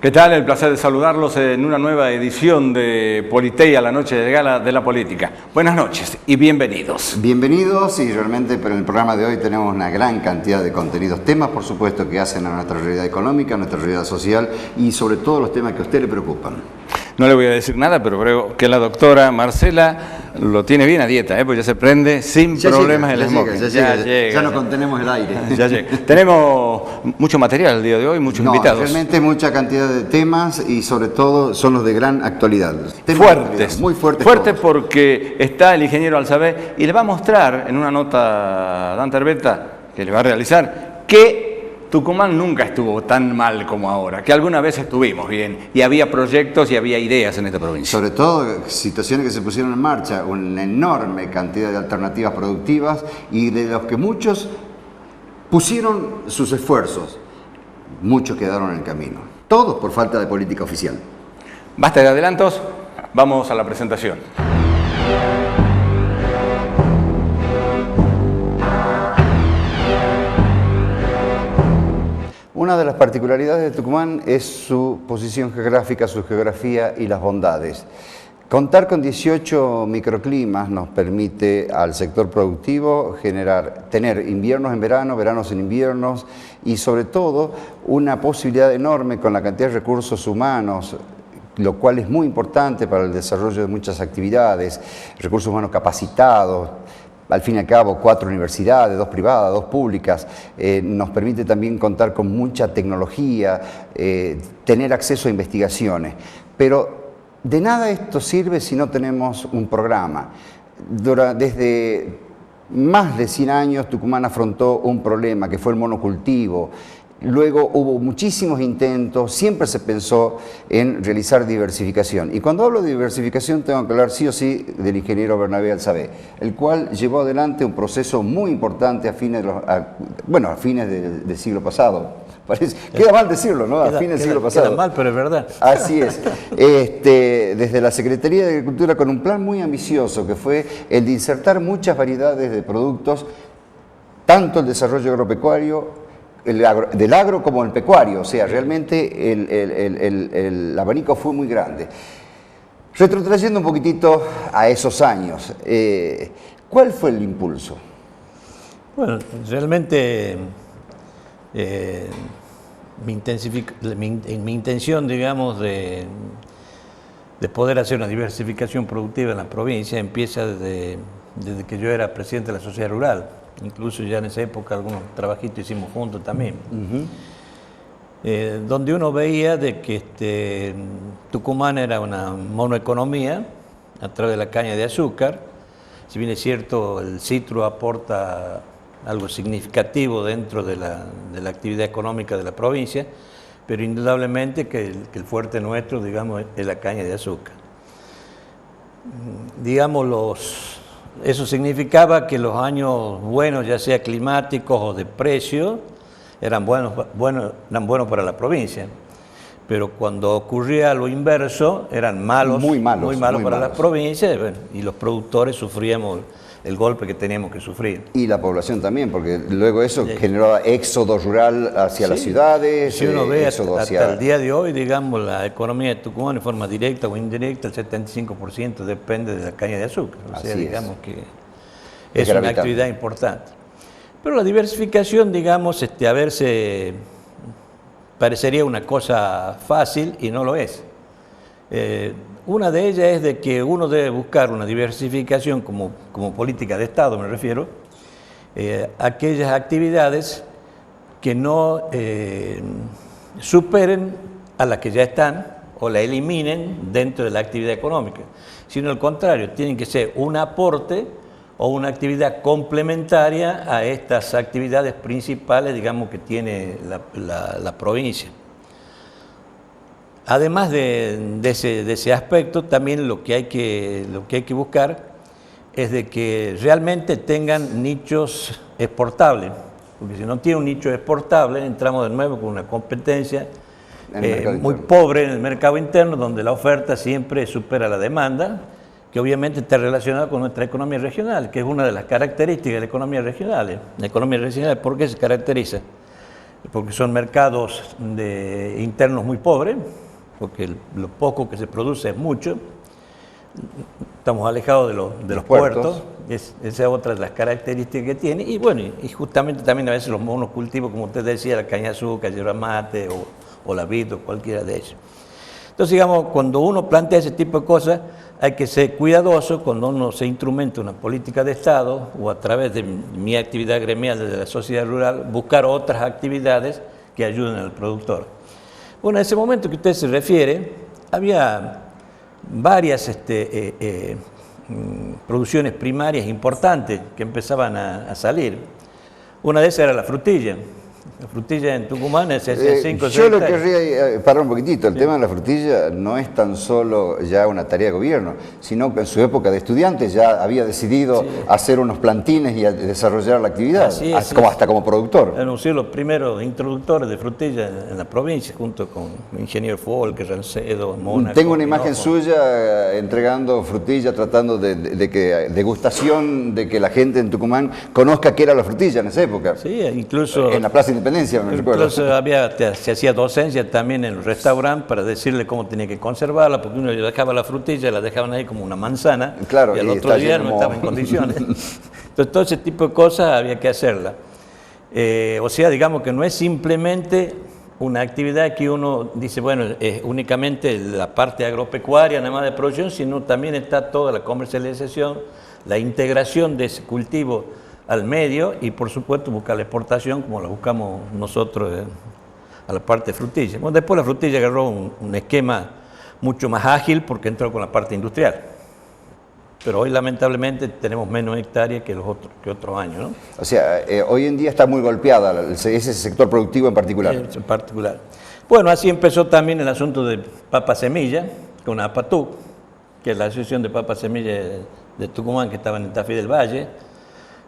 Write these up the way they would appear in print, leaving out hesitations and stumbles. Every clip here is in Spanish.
¿Qué tal? El placer de saludarlos en una nueva edición de Politeia, la noche de gala de la política. Buenas noches y bienvenidos. Bienvenidos y realmente pero en el programa de hoy tenemos una gran cantidad de contenidos, temas por supuesto que hacen a nuestra realidad económica, a nuestra realidad social y sobre todo los temas que a usted le preocupan. No le voy a decir nada, pero creo que la doctora Marcela lo tiene bien a dieta, pues ya se prende sin problemas el smoking. Ya no contenemos el aire. Ya llega. Tenemos mucho material el día de hoy, muchos invitados. Realmente mucha cantidad de temas y sobre todo son los de gran actualidad. Fuertes, muy fuertes. Fuertes porque está el ingeniero Alzabé y le va a mostrar en una nota Dante Arbeta que le va a realizar que Tucumán nunca estuvo tan mal como ahora, que alguna vez estuvimos bien y había proyectos y había ideas en esta provincia. Sobre todo situaciones que se pusieron en marcha, una enorme cantidad de alternativas productivas y de los que muchos pusieron sus esfuerzos, muchos quedaron en el camino. Todos por falta de política oficial. Basta de adelantos, vamos a la presentación. Una de las particularidades de Tucumán es su posición geográfica, su geografía y las bondades. Contar con 18 microclimas nos permite al sector productivo tener inviernos en verano, veranos en inviernos y sobre todo una posibilidad enorme con la cantidad de recursos humanos, lo cual es muy importante para el desarrollo de muchas actividades, recursos humanos capacitados. Al fin y al cabo, 4 universidades, 2 privadas, 2 públicas, nos permite también contar con mucha tecnología, tener acceso a investigaciones. Pero de nada esto sirve si no tenemos un programa. Desde más de 100 años Tucumán afrontó un problema que fue el monocultivo. Luego hubo muchísimos intentos, siempre se pensó en realizar diversificación. Y cuando hablo de diversificación tengo que hablar sí o sí del ingeniero Bernabé Alzabé, el cual llevó adelante un proceso muy importante a fines del siglo pasado. Queda mal decirlo, ¿no? A fines del siglo pasado. Queda mal, pero es verdad. Así es. Desde la Secretaría de Agricultura con un plan muy ambicioso que fue el de insertar muchas variedades de productos, tanto el desarrollo agropecuario, del agro como el pecuario, o sea, realmente el abanico fue muy grande. Retrotrayendo un poquitito a esos años, ¿cuál fue el impulso? Bueno, realmente mi intención, digamos, de poder hacer una diversificación productiva en la provincia empieza desde que yo era presidente de la sociedad rural. Incluso ya en esa época algunos trabajitos hicimos juntos también. Donde uno veía de que Tucumán era una monoeconomía a través de la caña de azúcar. Si bien es cierto, el citro aporta algo significativo dentro de la actividad económica de la provincia, pero indudablemente que el fuerte nuestro, digamos, es la caña de azúcar. Digamos, eso significaba que los años buenos, ya sea climáticos o de precio, eran buenos para la provincia. Pero cuando ocurría lo inverso, eran muy malos para la provincia, y los productores sufríamos el golpe que teníamos que sufrir. Y la población también, porque luego eso generó éxodo rural hacia las ciudades. Si uno ve hasta el día de hoy, digamos, la economía de Tucumán de forma directa o indirecta, el 75% depende de la caña de azúcar. O sea, digamos que es una actividad importante. Pero la diversificación, digamos, a verse parecería una cosa fácil y no lo es. Una de ellas es de que uno debe buscar una diversificación como política de Estado, me refiero, aquellas actividades que no superen a las que ya están o la eliminen dentro de la actividad económica, sino al contrario, tienen que ser un aporte o una actividad complementaria a estas actividades principales, digamos, que tiene la provincia. Además de ese aspecto, también lo que hay que buscar es de que realmente tengan nichos exportables, porque si no tiene un nicho exportable, entramos de nuevo con una competencia muy pobre en el mercado interno, donde la oferta siempre supera la demanda, que obviamente está relacionada con nuestra economía regional, que es una de las características de la economía regional. La economía regional, ¿por qué se caracteriza? porque son mercados internos muy pobres, porque lo poco que se produce es mucho. Estamos alejados de los puertos. Esa es otra de las características que tiene. Y bueno, y justamente también a veces los monocultivos, como usted decía, la caña de azúcar, yerba mate o la vid o cualquiera de ellos. Entonces, digamos, cuando uno plantea ese tipo de cosas, hay que ser cuidadoso cuando uno se instrumenta una política de Estado o a través de mi actividad gremial desde la sociedad rural, buscar otras actividades que ayuden al productor. Bueno, en ese momento que usted se refiere, había varias producciones primarias importantes que empezaban a salir. Una de esas era la frutilla. La frutilla en Tucumán se hacía 5 o 6 Yo lo querría parar un poquitito. El tema de la frutilla no es tan solo ya una tarea de gobierno, sino que en su época de estudiante ya había decidido hacer unos plantines y desarrollar la actividad, hasta como productor. Anunció los primeros introductores de frutilla en la provincia, junto con el ingeniero Folk, Rancedo, Mónaco. Tengo una imagen suya entregando frutilla, tratando de que degustación, de que la gente en Tucumán conozca qué era la frutilla en esa época. Sí, incluso en la Plaza Independencia, me recuerdo. Incluso se hacía docencia también en el restaurante para decirle cómo tenía que conservarla, porque uno dejaba la frutilla, la dejaban ahí como una manzana, claro, y al otro día no estaba en condiciones. Entonces, todo ese tipo de cosas había que hacerla. O sea, digamos que no es simplemente una actividad que uno dice, bueno, es únicamente la parte agropecuaria, nada más de producción, sino también está toda la comercialización, la integración de ese cultivo al medio y, por supuesto, buscar la exportación como la buscamos nosotros a la parte de frutilla. Bueno, después la frutilla agarró un esquema mucho más ágil porque entró con la parte industrial. Pero hoy, lamentablemente, tenemos menos hectáreas que otros años, ¿no? O sea, hoy en día está muy golpeada ese sector productivo en particular. En particular. Bueno, así empezó también el asunto de papa semilla con APATUC, que es la Asociación de Papa Semilla de Tucumán, que estaba en el Tafí del Valle.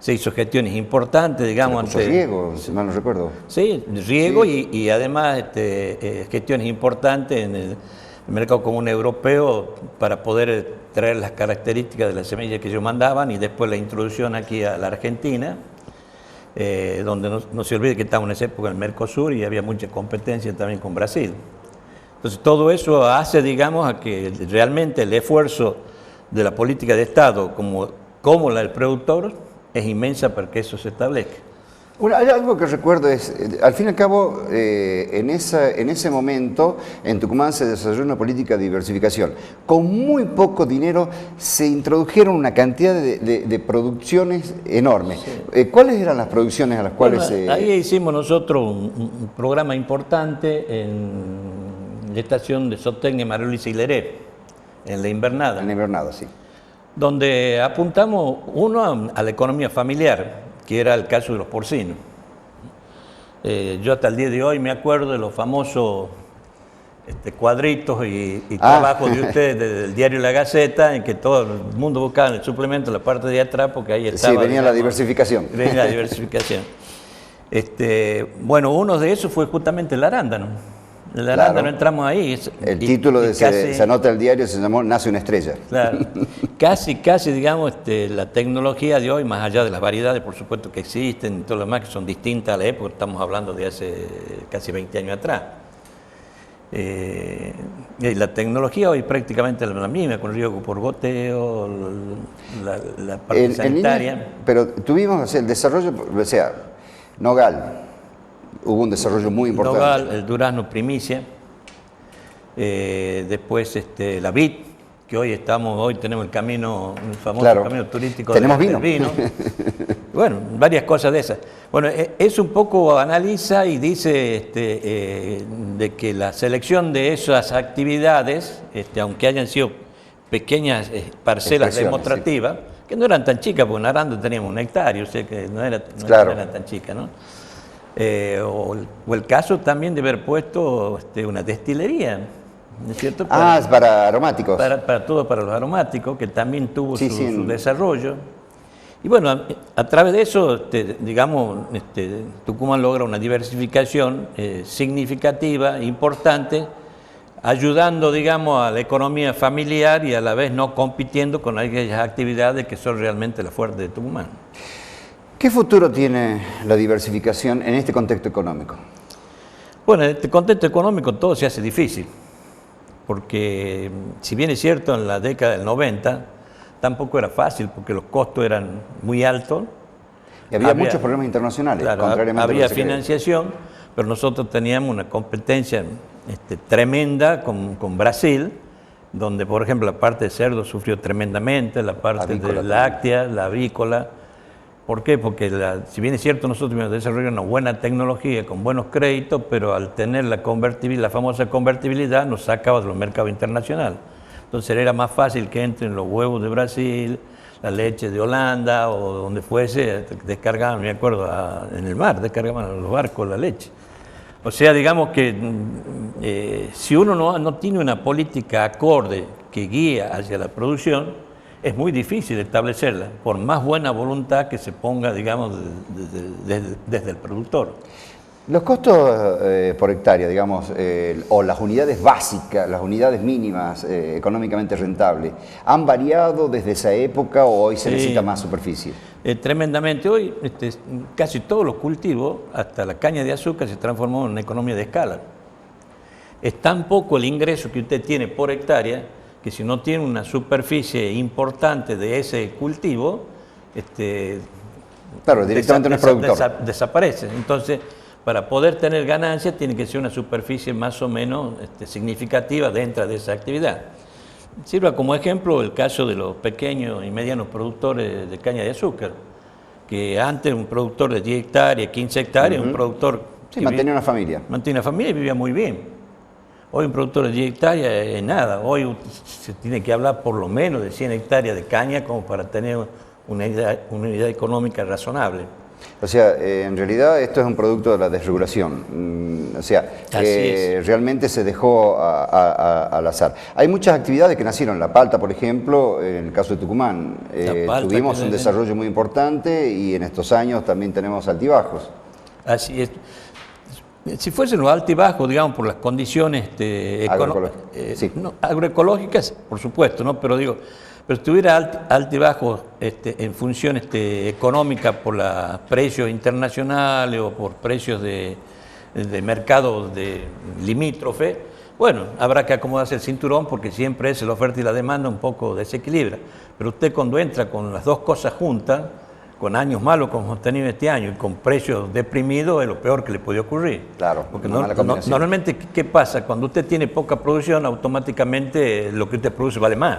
Se hizo gestiones importantes, digamos. Riego, si mal no recuerdo. Sí, riego y además gestiones importantes en el mercado común europeo para poder traer las características de las semillas que ellos mandaban y después la introducción aquí a la Argentina, donde no se olvide que estábamos en esa época en el Mercosur y había mucha competencia también con Brasil. Entonces todo eso hace, digamos, a que realmente el esfuerzo de la política de Estado como la del productor es inmensa para que eso se establezca. Bueno, hay algo que recuerdo es, al fin y al cabo, en ese momento en Tucumán se desarrolló una política de diversificación. Con muy poco dinero se introdujeron una cantidad de producciones enormes. Sí. ¿Cuáles eran las producciones a las cuales...? Ahí hicimos nosotros un programa importante en la estación de Zootecnia María Luisa Hileré, en la invernada. En la invernada, sí. Donde apuntamos, uno, a la economía familiar, que era el caso de los porcinos. Yo hasta el día de hoy me acuerdo de los famosos cuadritos y trabajos de ustedes del diario La Gaceta, en que todo el mundo buscaba el suplemento en la parte de atrás, porque ahí estaba... Sí, venía la diversificación. Venía la diversificación. Bueno, uno de esos fue justamente el arándano. El arándano, entramos ahí. El título se anota en el diario, se llamó Nace una estrella. Claro. Casi, digamos, la tecnología de hoy, más allá de las variedades, por supuesto que existen, y todo lo demás, que son distintas a la época, estamos hablando de hace casi 20 años atrás. La tecnología hoy prácticamente es la misma, con riego por goteo, la parte sanitaria. Pero tuvimos el desarrollo, o sea, nogal. Hubo un desarrollo muy importante. Nogal, el durazno primicia, después la vid, que hoy tenemos el famoso camino turístico del vino. Bueno, varias cosas de esas. Bueno, eso un poco analiza y dice de que la selección de esas actividades, aunque hayan sido pequeñas parcelas demostrativas, que no eran tan chicas, porque en Aranda teníamos 1 hectárea, o sea que no eran tan chicas, ¿no? O el caso también de haber puesto una destilería, ¿no es cierto? Para aromáticos. Para los aromáticos, que también tuvo su desarrollo. Y bueno, a través de eso, digamos, Tucumán logra una diversificación significativa, importante, ayudando, digamos, a la economía familiar y a la vez no compitiendo con aquellas actividades que son realmente la fuerte de Tucumán. ¿Qué futuro tiene la diversificación en este contexto económico? Bueno, en este contexto económico todo se hace difícil, porque si bien es cierto en la década del 90 tampoco era fácil porque los costos eran muy altos. Y había muchos problemas internacionales, claro, contrariamente había a lo que se cree. financiación, pero nosotros teníamos una competencia tremenda con Brasil, donde por ejemplo la parte de cerdo sufrió tremendamente, la parte de láctea, la avícola. ¿Por qué? Porque si bien es cierto nosotros hemos desarrollado una buena tecnología con buenos créditos, pero al tener la famosa convertibilidad nos sacaba de los mercados internacionales. Entonces era más fácil que entren los huevos de Brasil, la leche de Holanda o donde fuese, descargaban, me acuerdo, en el mar, descargaban a los barcos la leche. O sea, digamos que si uno no tiene una política acorde que guía hacia la producción, es muy difícil establecerla, por más buena voluntad que se ponga, digamos, desde el productor. Los costos por hectárea, digamos, o las unidades básicas, las unidades mínimas económicamente rentables, ¿han variado desde esa época o hoy se necesita más superficie? Tremendamente. Hoy casi todos los cultivos, hasta la caña de azúcar, se transformó en una economía de escala. Es tan poco el ingreso que usted tiene por hectárea que si no tiene una superficie importante de ese cultivo, claro, directamente no es productor. Desaparece. Entonces, para poder tener ganancias tiene que ser una superficie más o menos significativa dentro de esa actividad. Sirva como ejemplo el caso de los pequeños y medianos productores de caña de azúcar, que antes un productor de 10 hectáreas, 15 hectáreas, un productor... Sí, mantenía una familia. Mantenía una familia y vivía muy bien. Hoy un productor de 10 hectáreas es nada. Hoy se tiene que hablar por lo menos de 100 hectáreas de caña como para tener una unidad económica razonable. O sea, en realidad esto es un producto de la desregulación. O sea, realmente se dejó al azar. Hay muchas actividades que nacieron. La palta, por ejemplo, en el caso de Tucumán. Tuvimos un desarrollo muy importante y en estos años también tenemos altibajos. Así es. Si fuesen los altibajos, digamos, por las condiciones agroecológicas, por supuesto, ¿no? Pero si tuviera altibajos en función económica por los precios internacionales o por precios de mercados limítrofe, bueno, habrá que acomodarse el cinturón porque siempre es la oferta y la demanda un poco desequilibra. Pero usted cuando entra con las dos cosas juntas, con años malos como hemos tenido este año y con precios deprimidos, es lo peor que le puede ocurrir. Claro, porque normalmente, ¿qué pasa? Cuando usted tiene poca producción, automáticamente lo que usted produce vale más.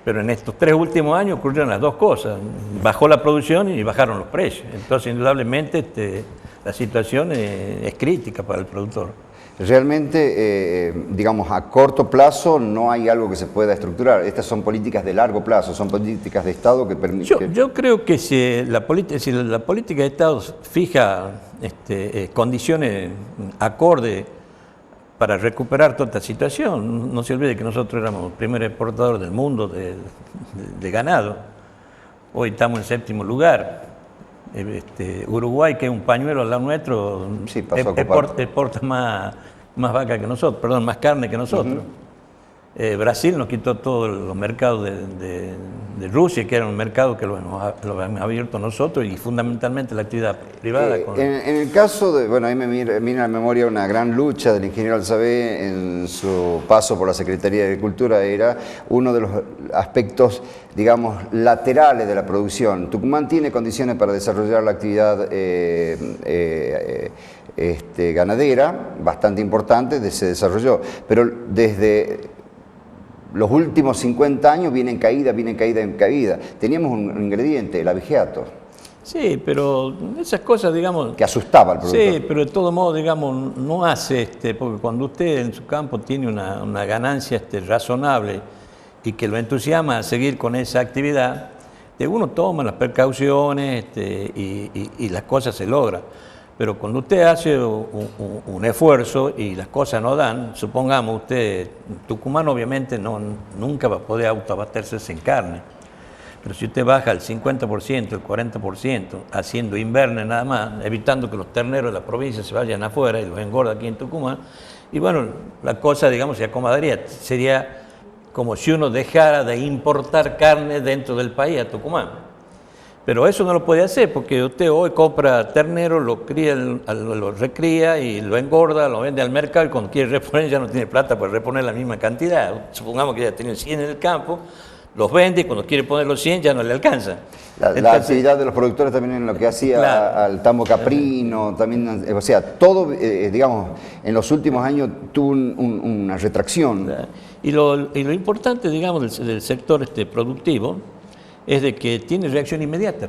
Pero en estos 3 últimos años ocurrieron las dos cosas. Bajó la producción y bajaron los precios. Entonces, indudablemente, la situación es crítica para el productor. Realmente, digamos, a corto plazo no hay algo que se pueda estructurar. Estas son políticas de largo plazo, son políticas de Estado que permiten... Yo creo que si la política de Estado fija condiciones acordes para recuperar toda esta situación, no se olvide que nosotros éramos el primer exportador del mundo de ganado. Hoy estamos en 7º lugar. Uruguay, que es un pañuelo al lado nuestro, sí, exporta más vaca que nosotros, perdón, más carne que nosotros. Brasil nos quitó todos los mercados de Rusia, que era un mercado que lo hemos abierto nosotros y fundamentalmente la actividad privada. En el caso de, bueno, ahí me viene a la memoria una gran lucha del ingeniero Alzabé en su paso por la Secretaría de Agricultura, era uno de los aspectos, digamos, laterales de la producción. Tucumán tiene condiciones para desarrollar la actividad ganadera, bastante importante, se desarrolló, pero desde los últimos 50 años viene en caída. Teníamos un ingrediente, el abigeato. Sí, pero esas cosas, digamos... Que asustaba al productor. Sí, pero de todo modo, digamos, no hace, porque cuando usted en su campo tiene una ganancia razonable y que lo entusiasma a seguir con esa actividad, uno toma las precauciones y las cosas se logran. Pero cuando usted hace un esfuerzo y las cosas no dan, supongamos usted, Tucumán obviamente nunca va a poder autoabastecerse en carne, pero si usted baja el 50%, el 40%, haciendo inverno nada más, evitando que los terneros de la provincia se vayan afuera y los engorda aquí en Tucumán, y bueno, la cosa, digamos, se acomodaría. Sería como si uno dejara de importar carne dentro del país a Tucumán. Pero eso no lo puede hacer porque usted hoy compra ternero, lo cría, lo recría y lo engorda, lo vende al mercado y cuando quiere reponer ya no tiene plata para reponer la misma cantidad. Supongamos que ya tiene 100 en el campo, los vende y cuando quiere poner los 100 ya no le alcanza. La actividad de los productores también en lo que hacía claro, al tambo caprino, también, o sea, todo, digamos, en los últimos años tuvo una retracción. Claro. Y lo importante, digamos, del sector productivo es de que tiene reacción inmediata.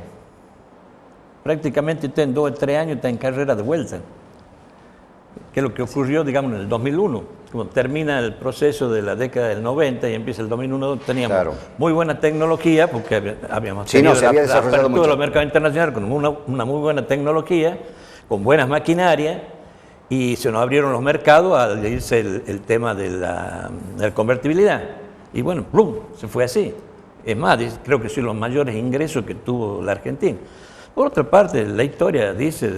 Prácticamente en 2 o 3 años está en carrera de vuelta. Que es lo que ocurrió, digamos, en el 2001. Como termina el proceso de la década del 90 y empieza el 2001, teníamos claro, muy buena tecnología, porque habíamos tenido la apertura de los mercados internacionales con una muy buena tecnología, con buenas maquinarias, y se nos abrieron los mercados al irse el tema de la convertibilidad. Y bueno, ¡plum!, se fue así. Es más, creo que son los mayores ingresos que tuvo la Argentina. Por otra parte, la historia dice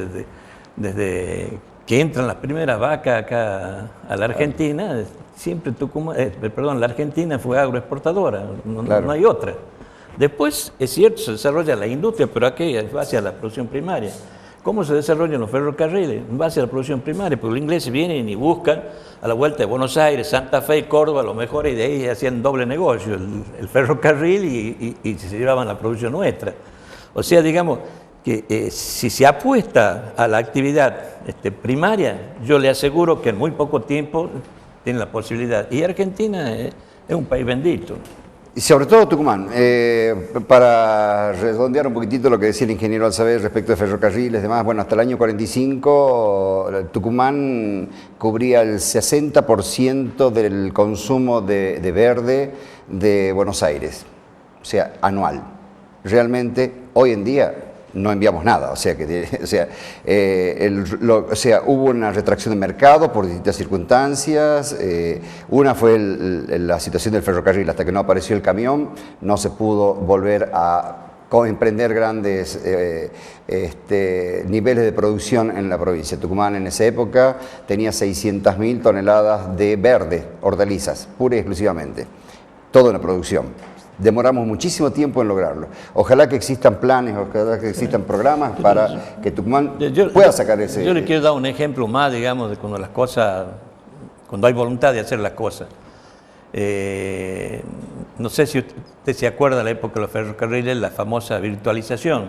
desde que entran las primeras vacas acá a la Argentina, siempre la Argentina fue agroexportadora, no hay otra. Después, es cierto, se desarrolla la industria, pero aquí en base a la producción primaria. ¿Cómo se desarrollan los ferrocarriles? En base a la producción primaria, porque los ingleses vienen y buscan a la vuelta de Buenos Aires, Santa Fe y Córdoba, lo mejor, y de ahí hacían doble negocio, el ferrocarril y se llevaban la producción nuestra. O sea, digamos que si se apuesta a la actividad primaria, yo le aseguro que en muy poco tiempo tiene la posibilidad. Y Argentina es un país bendito. Y sobre todo Tucumán, para redondear un poquitito lo que decía el ingeniero Alzabé respecto de ferrocarriles y demás, bueno, hasta el año 45 Tucumán cubría el 60% del consumo de verde de Buenos Aires, o sea, anual. Realmente, hoy en día no enviamos nada, o sea, hubo una retracción de mercado por distintas circunstancias. Una fue la situación del ferrocarril, hasta que no apareció el camión, no se pudo volver a emprender grandes niveles de producción en la provincia. Tucumán en esa época tenía 600.000 toneladas de verde, hortalizas, pura y exclusivamente, todo en la producción. Demoramos muchísimo tiempo en lograrlo. Ojalá que existan planes, ojalá que existan programas para que Tucumán pueda sacar ese... Yo le quiero dar un ejemplo más, digamos, de cuando las cosas, cuando hay voluntad de hacer las cosas. No sé si usted se acuerda de la época de los ferrocarriles, la famosa virtualización.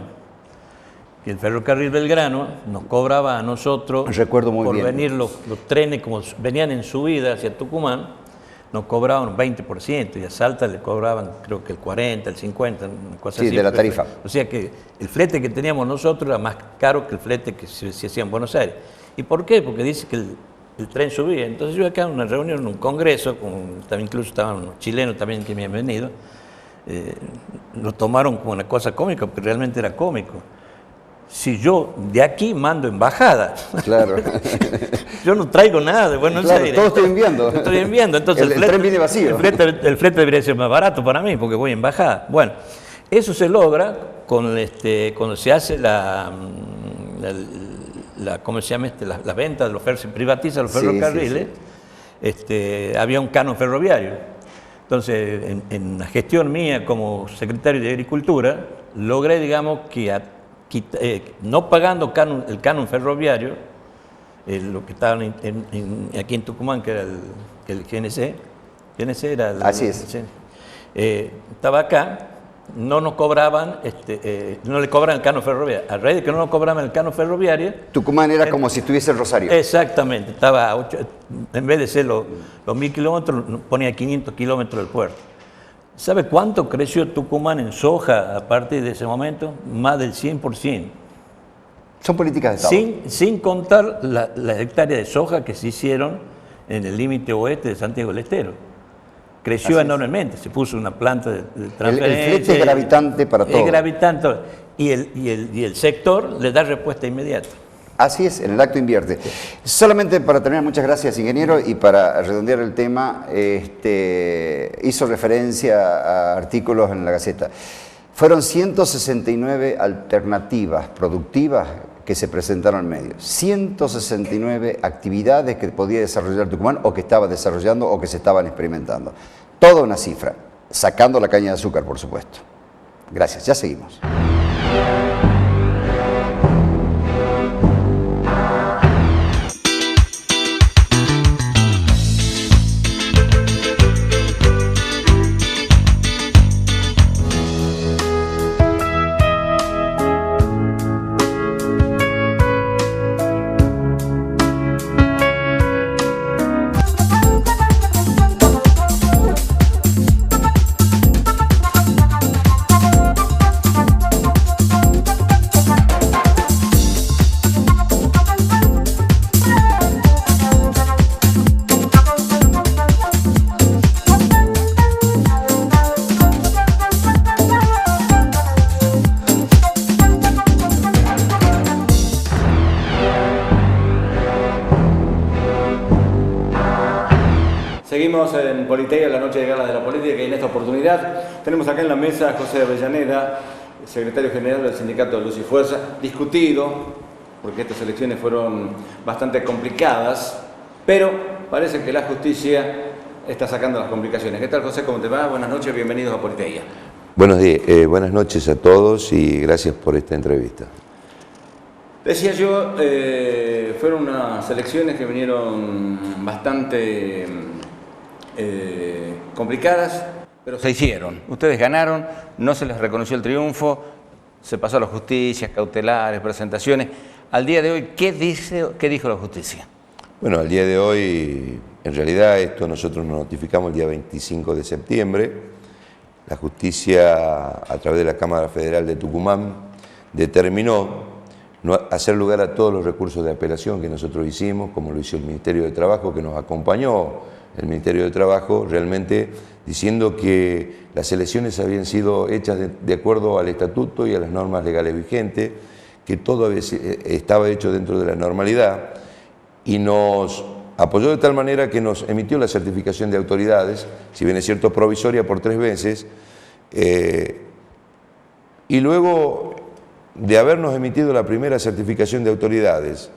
Y el ferrocarril Belgrano nos cobraba a nosotros, recuerdo muy por bien, venir los trenes, como venían en subida hacia Tucumán, nos cobraban un 20%, y a Salta le cobraban creo que el 40, el 50, una cosa así. Sí, de la tarifa. O sea que el flete que teníamos nosotros era más caro que el flete que se hacía en Buenos Aires. ¿Y por qué? Porque dice que el tren subía. Entonces yo acá en una reunión, en un congreso, también incluso estaban unos chilenos también que me han venido, lo tomaron como una cosa cómica, porque realmente era cómico. Si yo de aquí mando embajada, claro. Yo no traigo nada de Buenos Aires. Todo estoy enviando. Estoy enviando. Entonces el tren viene vacío. El flete debería ser más barato para mí porque voy en embajada. Bueno, eso se logra cuando se hace ¿cómo se llama? La venta de los ferrocarriles, se privatiza los ferrocarriles. Había un canon ferroviario. Entonces, en la gestión mía como secretario de Agricultura, logré, digamos, que no pagando el canon ferroviario, lo que estaban aquí en Tucumán, que era el GNC, era así es. Estaba acá, no nos cobraban, no le cobran el canon ferroviario. A raíz de que no nos cobraban el canon ferroviario, Tucumán era como si estuviese en Rosario. Exactamente, estaba en vez de ser los 1.000 kilómetros, ponía 500 kilómetros del puerto. ¿Sabe cuánto creció Tucumán en soja a partir de ese momento? Más del 100%. Son políticas de Estado. Sin contar las hectáreas de soja que se hicieron en el límite oeste de Santiago del Estero. Creció enormemente, se puso una planta de transferencia. El flete es gravitante para todo. Es gravitante y el sector le da respuesta inmediata. Así es, en el acto invierte. Solamente para terminar, muchas gracias, ingeniero, y para redondear el tema, hizo referencia a artículos en la Gaceta. Fueron 169 alternativas productivas que se presentaron en medio. 169 actividades que podía desarrollar Tucumán, o que estaba desarrollando, o que se estaban experimentando. Toda una cifra, sacando la caña de azúcar, por supuesto. Gracias, ya seguimos. Seguimos en Politeia, la noche de gala de la política, y en esta oportunidad tenemos acá en la mesa a José Avellaneda, secretario general del Sindicato de Luz y Fuerza, discutido, porque estas elecciones fueron bastante complicadas, pero parece que la justicia está sacando las complicaciones. ¿Qué tal, José? ¿Cómo te va? Buenas noches, bienvenidos a Politeia. Buenos días, buenas noches a todos y gracias por esta entrevista. Decía yo, fueron unas elecciones que vinieron bastante complicadas, pero se hicieron. Ustedes ganaron, no se les reconoció el triunfo, se pasó a la justicia, cautelares, presentaciones. Al día de hoy, ¿qué dijo la justicia? Bueno, al día de hoy, en realidad esto nosotros nos notificamos el día 25 de septiembre. La justicia, a través de la Cámara Federal de Tucumán, determinó hacer lugar a todos los recursos de apelación que nosotros hicimos, como lo hizo el Ministerio de Trabajo, que nos acompañó el Ministerio de Trabajo, realmente diciendo que las elecciones habían sido hechas de acuerdo al estatuto y a las normas legales vigentes, que todo estaba hecho dentro de la normalidad, y nos apoyó de tal manera que nos emitió la certificación de autoridades, si bien es cierto provisoria por 3 veces, y luego de habernos emitido la primera certificación de autoridades,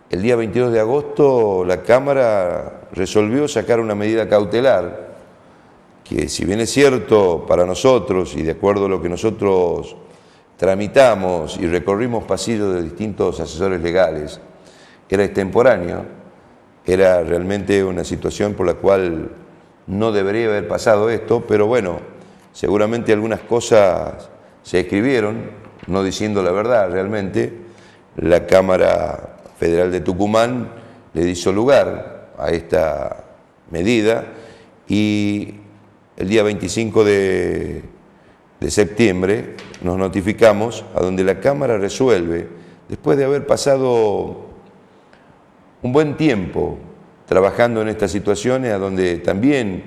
el día 22 de agosto la Cámara resolvió sacar una medida cautelar que, si bien es cierto para nosotros y de acuerdo a lo que nosotros tramitamos y recorrimos pasillos de distintos asesores legales, era extemporáneo, era realmente una situación por la cual no debería haber pasado esto, pero bueno, seguramente algunas cosas se escribieron, no diciendo la verdad realmente. La Cámara Federal de Tucumán le dio lugar a esta medida y el día 25 de septiembre nos notificamos a donde la Cámara resuelve, después de haber pasado un buen tiempo trabajando en estas situaciones, a donde también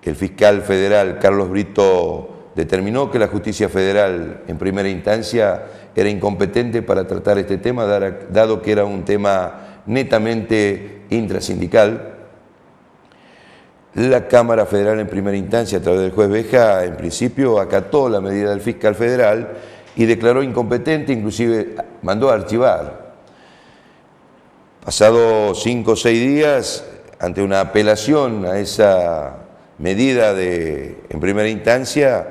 el fiscal federal Carlos Brito determinó que la justicia federal en primera instancia era incompetente para tratar este tema, dado que era un tema netamente intrasindical. La Cámara Federal en primera instancia, a través del juez Beja, en principio acató la medida del fiscal federal y declaró incompetente, inclusive mandó a archivar. Pasados 5 o 6 días, ante una apelación a esa medida en primera instancia,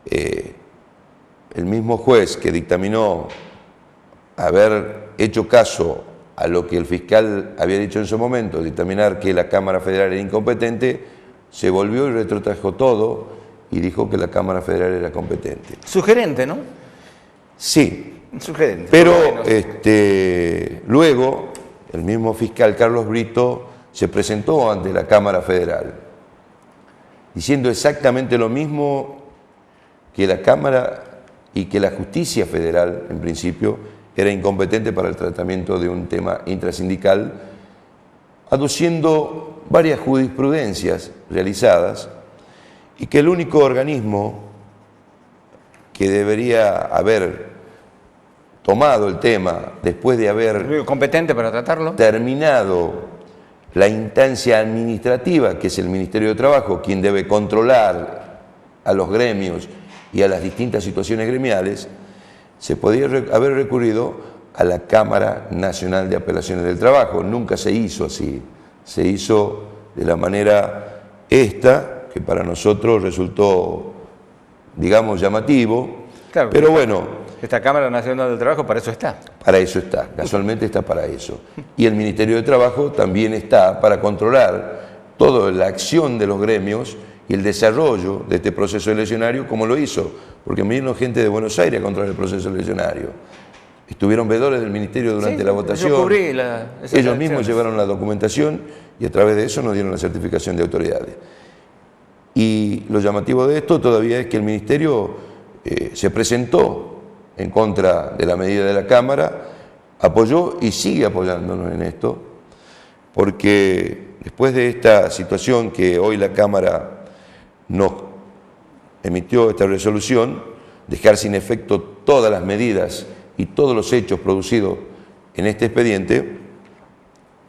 el mismo juez que dictaminó haber hecho caso a lo que el fiscal había dicho en su momento, dictaminar que la Cámara Federal era incompetente, se volvió y retrotrajo todo y dijo que la Cámara Federal era competente. Sugerente, ¿no? Sí. Sugerente. Pero luego el mismo fiscal Carlos Brito se presentó ante la Cámara Federal diciendo exactamente lo mismo que la Cámara y que la justicia federal, en principio, era incompetente para el tratamiento de un tema intrasindical, aduciendo varias jurisprudencias realizadas y que el único organismo que debería haber tomado el tema después de haber competente para tratarlo, terminado la instancia administrativa, que es el Ministerio de Trabajo, quien debe controlar a los gremios y a las distintas situaciones gremiales, se podía haber recurrido a la Cámara Nacional de Apelaciones del Trabajo. Nunca se hizo así, se hizo de la manera esta, que para nosotros resultó, digamos, llamativo, claro, pero bueno. Esta Cámara Nacional del Trabajo para eso está. Para eso está, casualmente está para eso. Y el Ministerio de Trabajo también está para controlar toda la acción de los gremios y el desarrollo de este proceso eleccionario, como lo hizo, porque vino gente de Buenos Aires a controlar el proceso eleccionario. Estuvieron veedores del Ministerio durante la votación. Yo cubrí ellos mismos llevaron la documentación y a través de eso nos dieron la certificación de autoridades. Y lo llamativo de esto todavía es que el Ministerio se presentó en contra de la medida de la Cámara, apoyó y sigue apoyándonos en esto, porque después de esta situación que hoy la Cámara nos emitió esta resolución, dejar sin efecto todas las medidas y todos los hechos producidos en este expediente,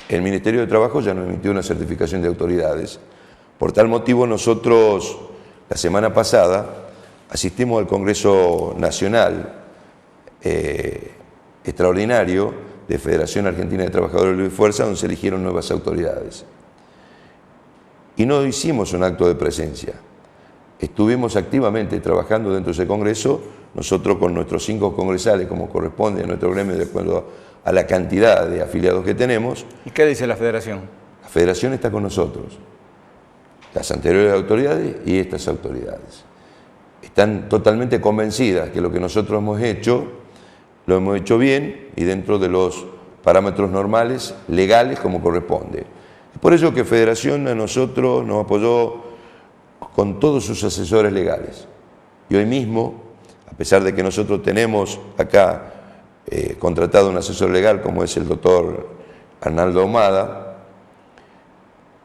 el Ministerio de Trabajo ya nos emitió una certificación de autoridades, Por tal motivo nosotros la semana pasada asistimos al Congreso Nacional Extraordinario de Federación Argentina de Trabajadores de Fuerza, donde se eligieron nuevas autoridades. Y no hicimos un acto de presencia. Estuvimos activamente trabajando dentro de ese Congreso, nosotros con nuestros 5 congresales, como corresponde a nuestro gremio de acuerdo a la cantidad de afiliados que tenemos. ¿Y qué dice la Federación? La Federación está con nosotros, las anteriores autoridades y estas autoridades. Están totalmente convencidas que lo que nosotros hemos hecho, lo hemos hecho bien y dentro de los parámetros normales, legales, como corresponde. Es por ello que Federación a nosotros nos apoyó con todos sus asesores legales. Y hoy mismo, a pesar de que nosotros tenemos acá contratado un asesor legal como es el doctor Arnaldo Ahumada,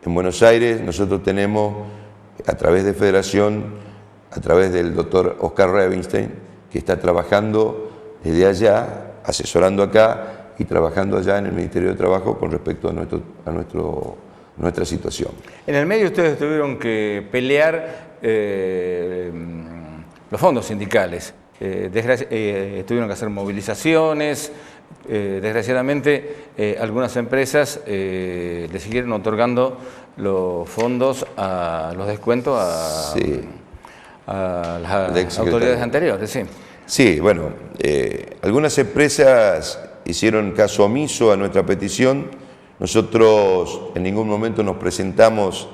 en Buenos Aires nosotros tenemos a través de Federación, a través del doctor Oscar Revenstein, que está trabajando desde allá, asesorando acá y trabajando allá en el Ministerio de Trabajo con respecto a nuestra situación. En el medio ustedes tuvieron que pelear los fondos sindicales. Tuvieron que hacer movilizaciones. Desgraciadamente, algunas empresas le siguieron otorgando los fondos, los descuentos a las autoridades anteriores. Sí, sí, bueno, algunas empresas hicieron caso omiso a nuestra petición. Nosotros en ningún momento nos presentamos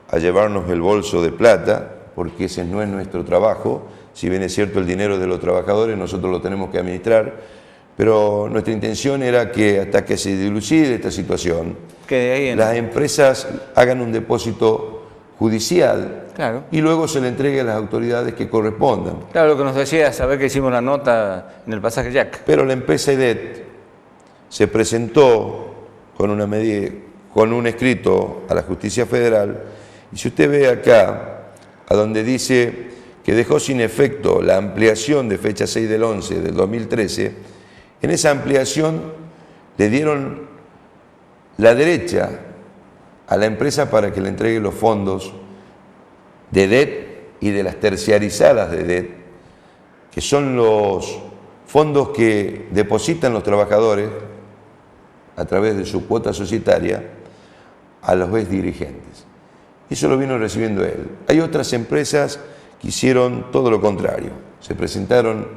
a llevarnos el bolso de plata, porque ese no es nuestro trabajo. Si bien es cierto el dinero de los trabajadores, nosotros lo tenemos que administrar, pero nuestra intención era que hasta que se dilucide esta situación, las empresas hagan un depósito judicial, claro, y luego se le entregue a las autoridades que correspondan. Claro, lo que nos decía, saber que hicimos la nota en el pasaje Jack. Pero la empresa EDET se presentó con un escrito a la Justicia Federal, y si usted ve acá, a donde dice que dejó sin efecto la ampliación de fecha 6 del 11 del 2013, en esa ampliación le dieron la derecha a la empresa para que le entregue los fondos de EDET y de las terciarizadas de EDET, que son los fondos que depositan los trabajadores a través de su cuota societaria a los ex dirigentes. Eso lo vino recibiendo él. Hay otras empresas que hicieron todo lo contrario. Se presentaron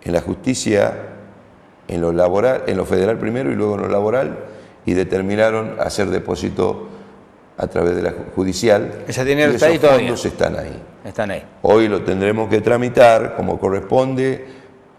en la justicia, en lo laboral, en lo federal primero y luego en lo laboral, y determinaron hacer depósito a través de la judicial. Ese dinero y está ahí todavía. Esos fondos están ahí. Están ahí. Hoy lo tendremos que tramitar como corresponde,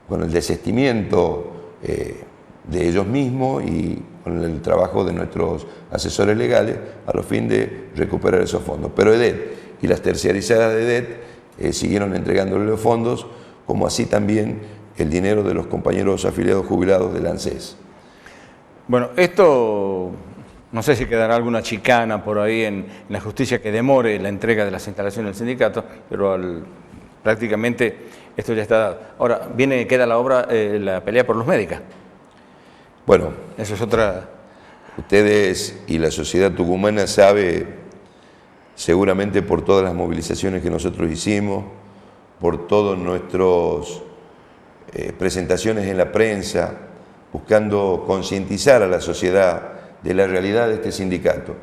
con el desistimiento de ellos mismos y con el trabajo de nuestros asesores legales a los fines de recuperar esos fondos. Pero EDET y las terciarizadas de EDET siguieron entregándole los fondos, como así también el dinero de los compañeros afiliados jubilados del ANSES. Bueno, esto no sé si quedará alguna chicana por ahí en la justicia que demore la entrega de las instalaciones del sindicato, pero prácticamente esto ya está dado. Ahora, queda la obra, la pelea por los médicos. Bueno, eso es otra. Ustedes y la sociedad tucumana sabe, seguramente por todas las movilizaciones que nosotros hicimos, por todas nuestras presentaciones en la prensa, buscando concientizar a la sociedad de la realidad de este sindicato.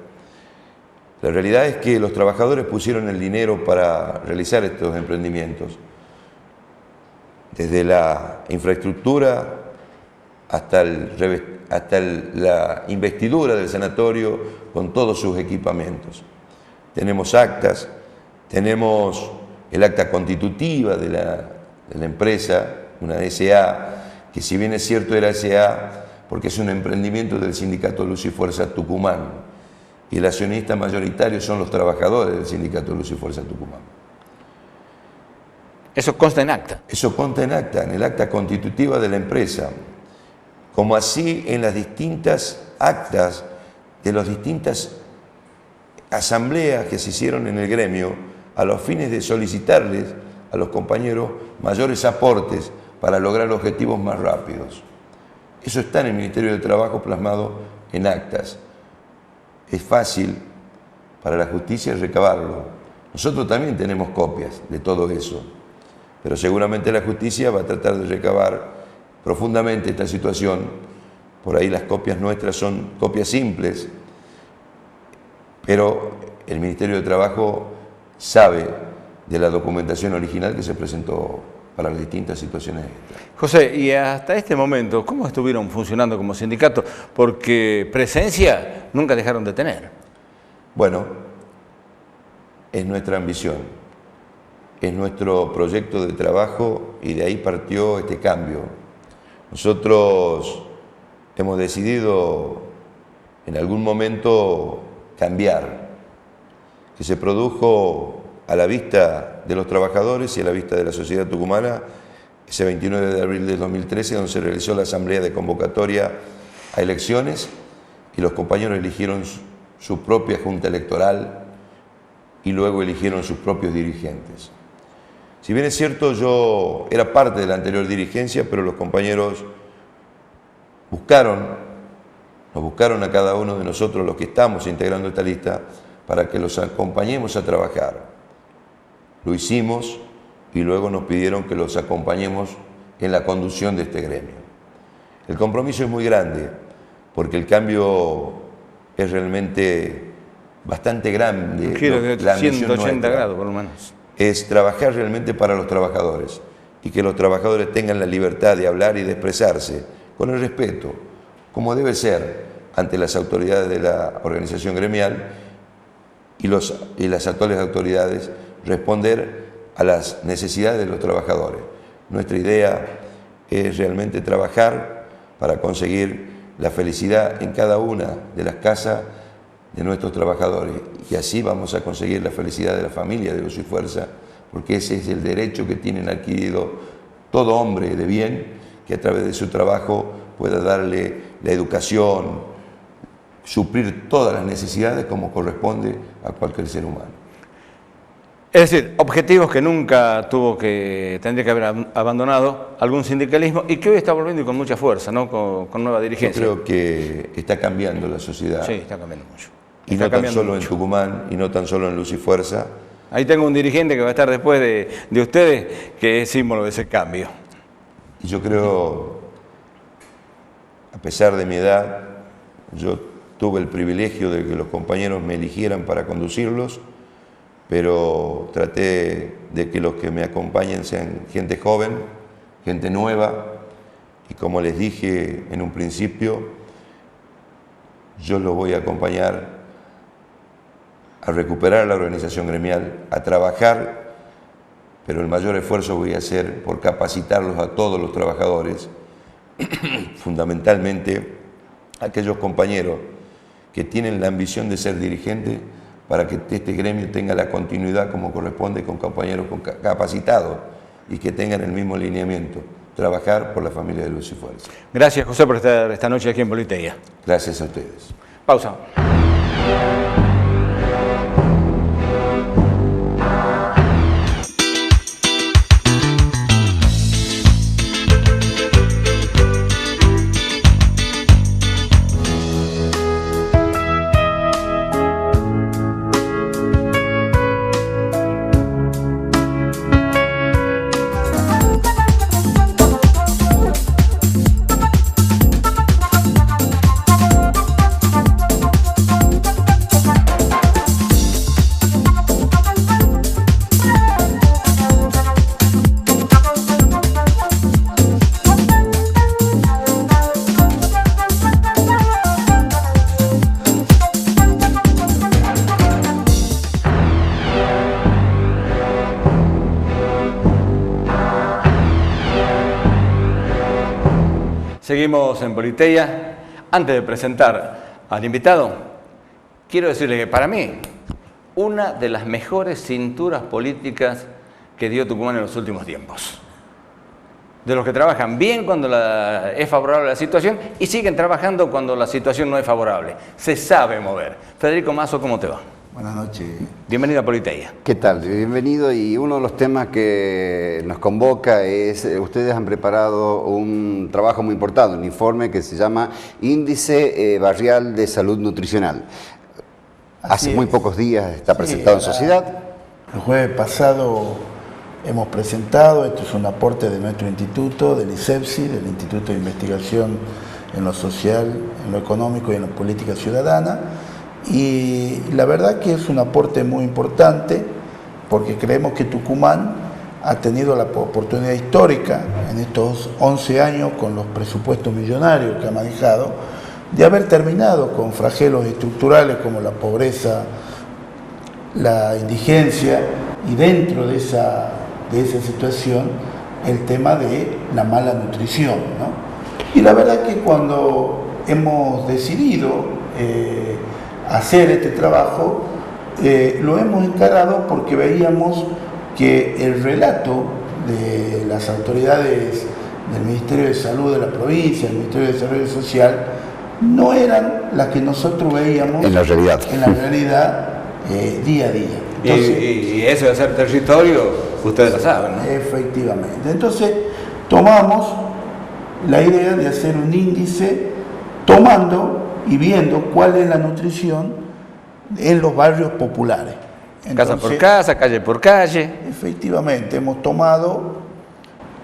La realidad es que los trabajadores pusieron el dinero para realizar estos emprendimientos, desde la infraestructura hasta la investidura del sanatorio con todos sus equipamientos. Tenemos actas, tenemos el acta constitutiva de la empresa, una SA, que si bien es cierto era SA, porque es un emprendimiento del sindicato Luz y Fuerza Tucumán, y el accionista mayoritario son los trabajadores del sindicato Luz y Fuerza Tucumán. ¿Eso consta en acta? Eso consta en acta, en el acta constitutiva de la empresa, como así en las distintas actas de las distintas asambleas que se hicieron en el gremio a los fines de solicitarles a los compañeros mayores aportes para lograr objetivos más rápidos. Eso está en el Ministerio de Trabajo plasmado en actas. Es fácil para la justicia es recabarlo. Nosotros también tenemos copias de todo eso, pero seguramente la justicia va a tratar de recabar profundamente esta situación. Por ahí las copias nuestras son copias simples, pero el Ministerio de Trabajo sabe de la documentación original que se presentó para las distintas situaciones. José, y hasta este momento, ¿cómo estuvieron funcionando como sindicato? Porque presencia nunca dejaron de tener. Bueno, es nuestra ambición, es nuestro proyecto de trabajo y de ahí partió este cambio. Nosotros hemos decidido en algún momento cambiar, que se produjo a la vista de los trabajadores y a la vista de la sociedad tucumana ese 29 de abril de 2013, donde se realizó la asamblea de convocatoria a elecciones y los compañeros eligieron su propia junta electoral y luego eligieron sus propios dirigentes. Si bien es cierto, yo era parte de la anterior dirigencia, pero los compañeros nos buscaron a cada uno de nosotros, los que estamos integrando esta lista, para que los acompañemos a trabajar. Lo hicimos y luego nos pidieron que los acompañemos en la conducción de este gremio. El compromiso es muy grande porque el cambio es realmente bastante grande. Un giro de 180 grados por lo menos. Es trabajar realmente para los trabajadores y que los trabajadores tengan la libertad de hablar y de expresarse con el respeto, como debe ser ante las autoridades de la organización gremial y las actuales autoridades, responder a las necesidades de los trabajadores. Nuestra idea es realmente trabajar para conseguir la felicidad en cada una de las casas de nuestros trabajadores y así vamos a conseguir la felicidad de la familia de Luz y Fuerza, porque ese es el derecho que tienen adquirido todo hombre de bien que a través de su trabajo pueda darle la educación, suplir todas las necesidades como corresponde a cualquier ser humano. Es decir, objetivos que nunca tendría que haber abandonado algún sindicalismo y que hoy está volviendo y con mucha fuerza, ¿no? Con nueva dirigencia. Yo creo que está cambiando la sociedad. Sí, está cambiando mucho. Y no tan solo en Tucumán, y no tan solo en Luz y Fuerza. Ahí tengo un dirigente que va a estar después de ustedes, que es símbolo de ese cambio. Y yo creo, a pesar de mi edad, yo tuve el privilegio de que los compañeros me eligieran para conducirlos, pero traté de que los que me acompañen sean gente joven, gente nueva, y como les dije en un principio, yo los voy a acompañar a recuperar la organización gremial, a trabajar, pero el mayor esfuerzo voy a hacer por capacitarlos a todos los trabajadores, fundamentalmente aquellos compañeros que tienen la ambición de ser dirigentes, para que este gremio tenga la continuidad como corresponde con compañeros capacitados y que tengan el mismo lineamiento, trabajar por la familia de Luz y Fuerza. Gracias, José, por estar esta noche aquí en Politeia. Gracias a ustedes. Pausa. Seguimos en Politeia. Antes de presentar al invitado, quiero decirle que para mí, una de las mejores cinturas políticas que dio Tucumán en los últimos tiempos. De los que trabajan bien cuando es favorable la situación y siguen trabajando cuando la situación no es favorable. Se sabe mover. Federico Mazo, ¿cómo te va? Buenas noches. Bienvenido a Politeia. ¿Qué tal? Bienvenido. Y uno de los temas que nos convoca es, ustedes han preparado un trabajo muy importante, un informe que se llama Índice Barrial de Salud Nutricional. Hace muy pocos días está presentado en sociedad. El jueves pasado hemos presentado, esto es un aporte de nuestro instituto, del ISEPSI, del Instituto de Investigación en lo Social, en lo Económico y en la Política Ciudadana, y la verdad que es un aporte muy importante porque creemos que Tucumán ha tenido la oportunidad histórica en estos 11 años con los presupuestos millonarios que ha manejado de haber terminado con flagelos estructurales como la pobreza, la indigencia y dentro de esa situación el tema de la mala nutrición, ¿no? Y la verdad que cuando hemos decidido hacer este trabajo, lo hemos encarado porque veíamos que el relato de las autoridades del Ministerio de Salud de la provincia, del Ministerio de Desarrollo Social, no eran las que nosotros veíamos en la realidad, día a día. Entonces, y eso de hacer territorio, ustedes lo saben, ¿no? Efectivamente. Entonces, tomamos la idea de hacer un índice tomando y viendo cuál es la nutrición en los barrios populares. Entonces, casa por casa, calle por calle. Efectivamente, hemos tomado,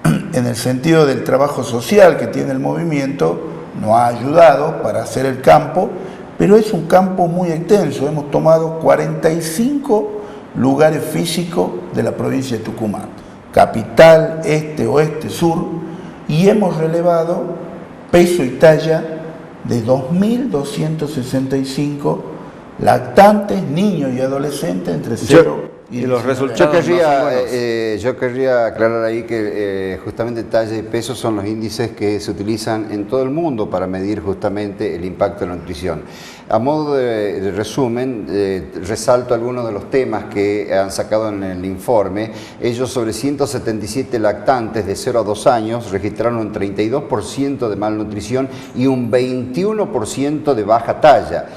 en el sentido del trabajo social que tiene el movimiento, nos ha ayudado para hacer el campo, pero es un campo muy extenso. Hemos tomado 45 lugares físicos de la provincia de Tucumán, capital, este, oeste, sur, y hemos relevado peso y talla de 2.265 lactantes, niños y adolescentes entre 0 y los resultados. Yo querría aclarar ahí que justamente talla y peso son los índices que se utilizan en todo el mundo para medir justamente el impacto de la nutrición. A modo de resumen, resalto algunos de los temas que han sacado en el informe. Ellos, sobre 177 lactantes de 0 a 2 años, registraron un 32% de malnutrición y un 21% de baja talla.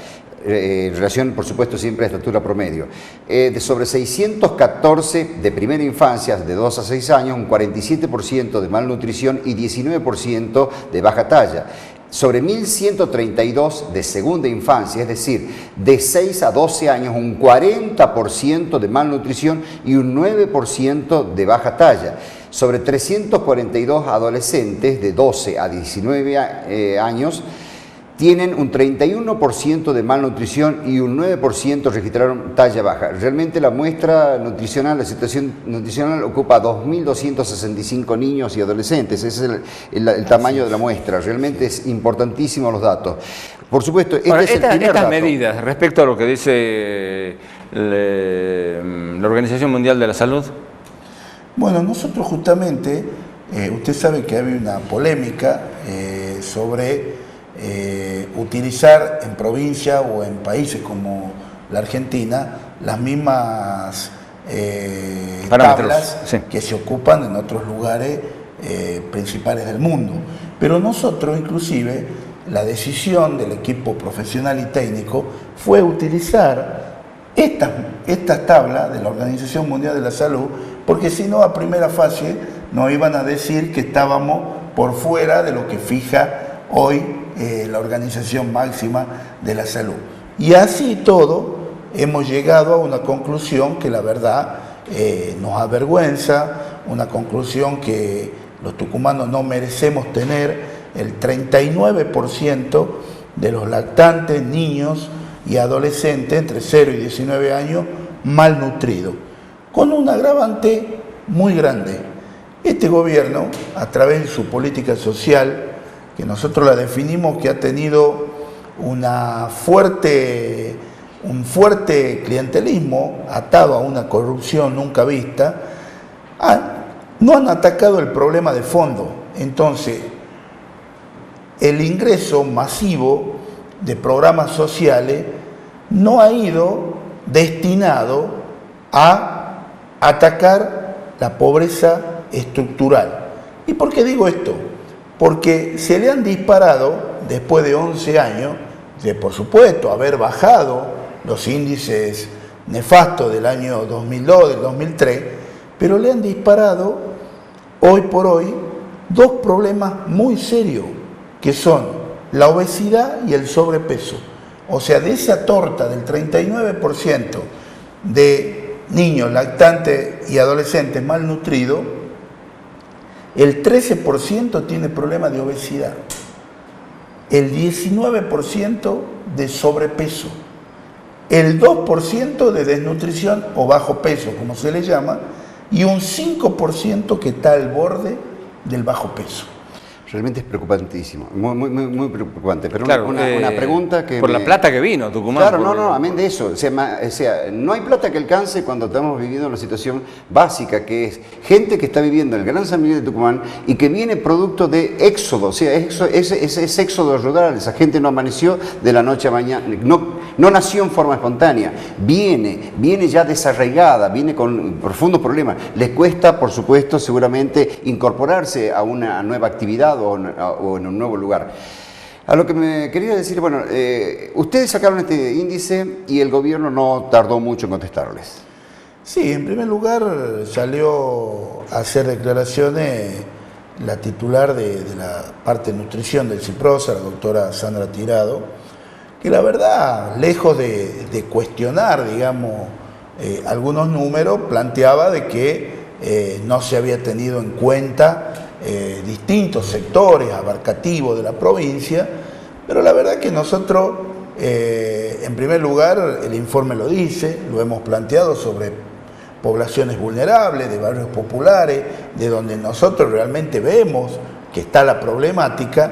En relación, por supuesto, siempre a estatura promedio. De sobre 614 de primera infancia, de 2 a 6 años, un 47% de malnutrición y 19% de baja talla. Sobre 1.132 de segunda infancia, es decir, de 6 a 12 años, un 40% de malnutrición y un 9% de baja talla. Sobre 342 adolescentes de 12 a 19 años, tienen un 31% de malnutrición y un 9% registraron talla baja. Realmente la muestra nutricional, la situación nutricional ocupa 2.265 niños y adolescentes. Ese es el tamaño de la muestra. Realmente es importantísimo los datos. Por supuesto, estas medidas respecto a lo que dice la Organización Mundial de la Salud. Bueno, nosotros justamente, usted sabe que había una polémica sobre utilizar en provincia o en países como la Argentina las mismas tablas que se ocupan en otros lugares principales del mundo. Pero nosotros, inclusive, la decisión del equipo profesional y técnico fue utilizar estas tablas de la Organización Mundial de la Salud, porque si no, a primera fase nos iban a decir que estábamos por fuera de lo que fija hoy la Organización Máxima de la Salud. Y así todo hemos llegado a una conclusión que la verdad nos avergüenza, una conclusión que los tucumanos no merecemos tener. El 39% de los lactantes, niños y adolescentes entre 0 y 19 años malnutridos, con un agravante muy grande. Este gobierno, a través de su política social, que nosotros la definimos que ha tenido un fuerte clientelismo atado a una corrupción nunca vista, no han atacado el problema de fondo. Entonces, el ingreso masivo de programas sociales no ha ido destinado a atacar la pobreza estructural. ¿Y por qué digo esto? Porque se le han disparado, después de 11 años, de por supuesto haber bajado los índices nefastos del año 2002, del 2003, pero le han disparado hoy por hoy dos problemas muy serios, que son la obesidad y el sobrepeso. O sea, de esa torta del 39% de niños lactantes y adolescentes malnutridos, el 13% tiene problemas de obesidad, el 19% de sobrepeso, el 2% de desnutrición o bajo peso, como se le llama, y un 5% que está al borde del bajo peso. Realmente es preocupantísimo, muy preocupante. Pero claro, una pregunta que... Por la plata que vino Tucumán. Claro, no, amén de eso. O sea, no hay plata que alcance cuando estamos viviendo una situación básica, que es gente que está viviendo en el Gran San Miguel de Tucumán y que viene producto de éxodo, o sea, es éxodo rural. Esa gente no amaneció de la noche a mañana, no nació en forma espontánea, viene ya desarraigada, viene con profundos problemas. Les cuesta, por supuesto, seguramente incorporarse a una nueva actividad o en un nuevo lugar. A lo que me quería decir, bueno, ustedes sacaron este índice y el gobierno no tardó mucho en contestarles. Sí, en primer lugar salió a hacer declaraciones la titular de la parte de nutrición del CIPROSA, la doctora Sandra Tirado, que la verdad, lejos de cuestionar, digamos, algunos números, planteaba de que no se había tenido en cuenta distintos sectores abarcativos de la provincia, pero la verdad que nosotros, en primer lugar, el informe lo dice, lo hemos planteado sobre poblaciones vulnerables, de barrios populares, de donde nosotros realmente vemos que está la problemática,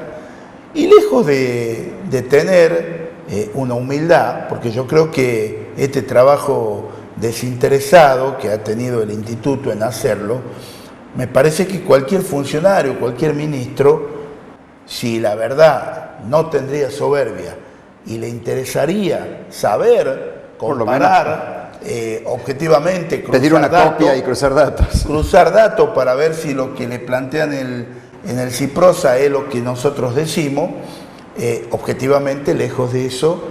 y lejos de tener una humildad, porque yo creo que este trabajo desinteresado que ha tenido el instituto en hacerlo, me parece que cualquier funcionario, cualquier ministro, si la verdad no tendría soberbia y le interesaría saber, comparar, objetivamente, pedir una copia y cruzar datos. Cruzar datos para ver si lo que le plantean en el CIPROSA es lo que nosotros decimos, objetivamente, lejos de eso,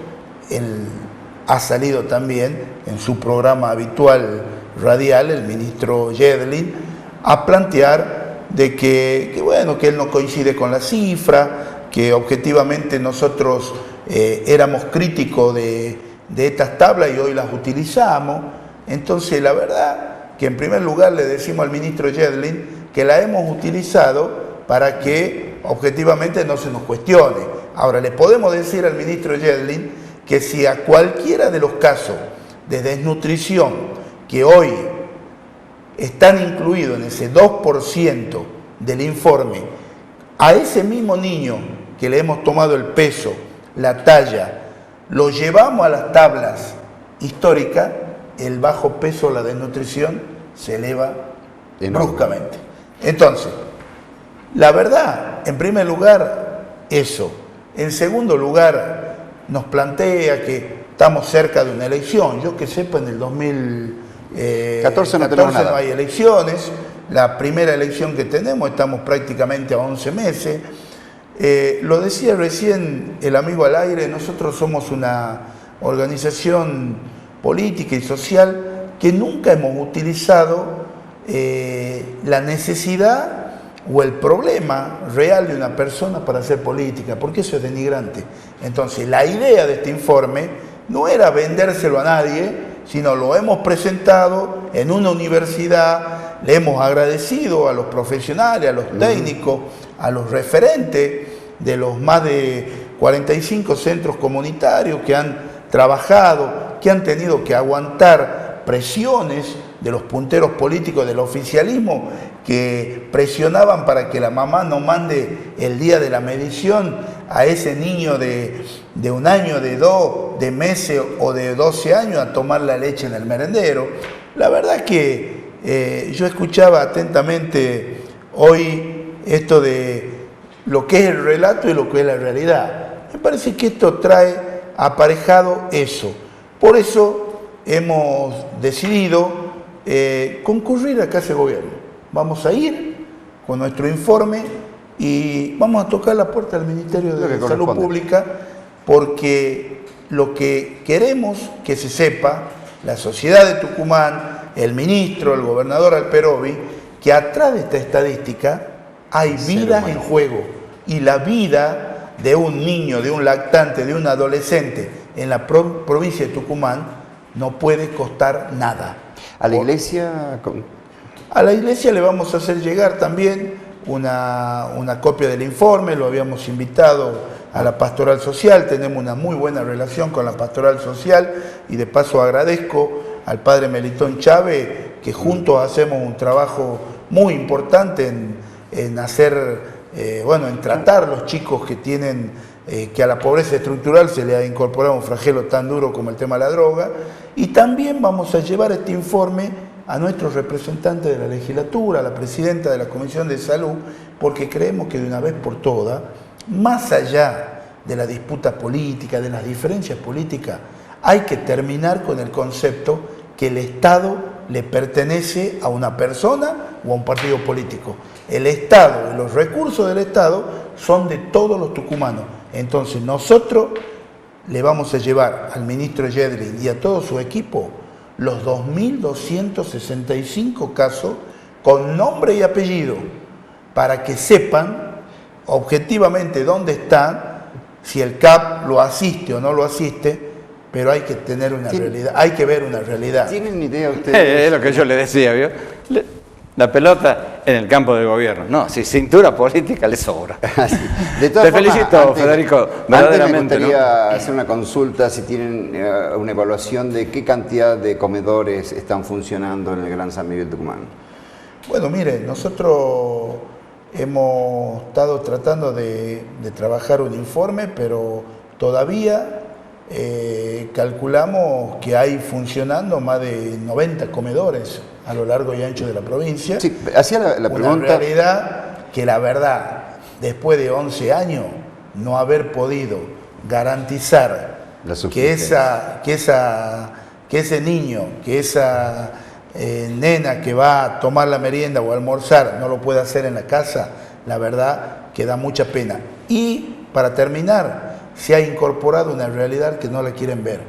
ha salido también en su programa habitual radial, el ministro Yedlin, a plantear de que él no coincide con la cifra, que objetivamente nosotros éramos críticos de estas tablas y hoy las utilizamos. Entonces, la verdad que en primer lugar le decimos al ministro Yedlin que la hemos utilizado para que objetivamente no se nos cuestione. Ahora, le podemos decir al ministro Yedlin que si a cualquiera de los casos de desnutrición que hoy están incluidos en ese 2% del informe, a ese mismo niño que le hemos tomado el peso, la talla, lo llevamos a las tablas históricas, el bajo peso, la desnutrición, se eleva bruscamente. Entonces, la verdad, en primer lugar, eso. En segundo lugar, nos plantea que estamos cerca de una elección. Yo que sepa, en el 2014 no hay elecciones. La primera elección que tenemos, estamos prácticamente a 11 meses. Lo decía recién el amigo al aire, nosotros somos una organización política y social que nunca hemos utilizado la necesidad o el problema real de una persona para hacer política, porque eso es denigrante. Entonces, la idea de este informe no era vendérselo a nadie, sino lo hemos presentado en una universidad, le hemos agradecido a los profesionales, a los técnicos, a los referentes de los más de 45 centros comunitarios que han trabajado, que han tenido que aguantar presiones de los punteros políticos del oficialismo que presionaban para que la mamá no mande el día de la medición a ese niño de 1 año, de 2, de meses o de 12 años a tomar la leche en el merendero. La verdad es que yo escuchaba atentamente hoy esto de lo que es el relato y lo que es la realidad. Me parece que esto trae aparejado eso. Por eso hemos decidido concurrir a Casa de Gobierno. Vamos a ir con nuestro informe y vamos a tocar la puerta del Ministerio de Salud Pública, porque lo que queremos que se sepa, la sociedad de Tucumán, el ministro, el gobernador Alperovi, que atrás de esta estadística hay vidas en juego, y la vida de un niño, de un lactante, de un adolescente en la provincia de Tucumán no puede costar nada. ¿A la iglesia? A la iglesia le vamos a hacer llegar también una copia del informe, lo habíamos invitado a la Pastoral Social, tenemos una muy buena relación con la Pastoral Social y de paso agradezco al padre Melitón Chávez que juntos hacemos un trabajo muy importante en hacer, en tratar los chicos que tienen, que a la pobreza estructural se le ha incorporado un flagelo tan duro como el tema de la droga, y también vamos a llevar este informe a nuestros representantes de la legislatura, a la presidenta de la Comisión de Salud, porque creemos que de una vez por todas, más allá de la disputa política, de las diferencias políticas, hay que terminar con el concepto que el Estado le pertenece a una persona o a un partido político. El Estado y los recursos del Estado son de todos los tucumanos. Entonces nosotros le vamos a llevar al ministro Yedlin y a todo su equipo los 2.265 casos con nombre y apellido para que sepan objetivamente dónde está, si el CAP lo asiste o no lo asiste, pero hay que tener una realidad, hay que ver una realidad. ¿Tienen idea ustedes? Es lo que yo le decía, ¿vio? La pelota en el campo del gobierno. No, si cintura política le sobra. De todas Te formas, felicito, Federico, verdaderamente. Me gustaría ¿no? hacer una consulta, si tienen una evaluación de qué cantidad de comedores están funcionando en el Gran San Miguel Tucumán. Bueno, mire, nosotros hemos estado tratando de trabajar un informe, pero todavía calculamos que hay funcionando más de 90 comedores a lo largo y ancho de la provincia. Sí, hacía la pregunta. Una realidad que la verdad, después de 11 años, no haber podido garantizar que ese niño, que esa nena que va a tomar la merienda o a almorzar no lo puede hacer en la casa, la verdad que da mucha pena. Y para terminar, se ha incorporado una realidad que no la quieren ver.